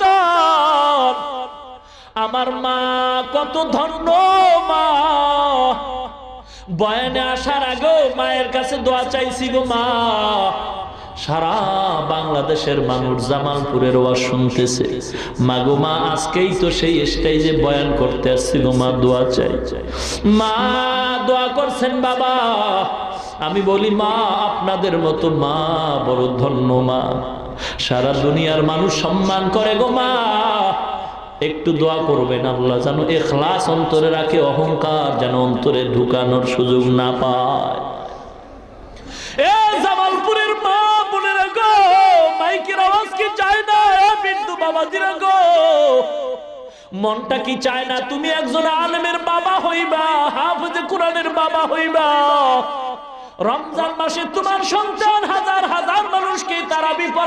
সন্তান। আমার মা কত ধন্য মা, বয়ানে আসার আগেও মায়ের কাছে দোয়া চাইছি গো মা। সারা বাংলাদেশের মানুষ জামালপুরের ওয়াজ শুনতেছে, মা গো মা আজকেই তো সেই স্টেজে বয়ান করতে আসছি গো মা, দোয়া চাই। মা দোয়া করছেন বাবা। আমি বলি মা আপনাদের মতো মা বড় ধন্য মা, সারা দুনিয়ার মানুষ সম্মান করে গো মা। একটু দোয়া করবেন আল্লাহ যেন ইখলাস অন্তরে রাখে, অহংকার যেন অন্তরে ঢুকানোর সুযোগ না পায়। এ জামালপুরের মা বোনেরা গো, মাইকের আওয়াজ কি চায় না? বৃদ্ধ বাবাজিরা গো, মনটা কি চায় না তুমি একজন আলেমের বাবা হইবা, হাফেজে কোরআনের বাবা হইবা? রমজান মাসে তোমার সন্তান হাজার হাজার মানুষকে তারাবি পড়ায়।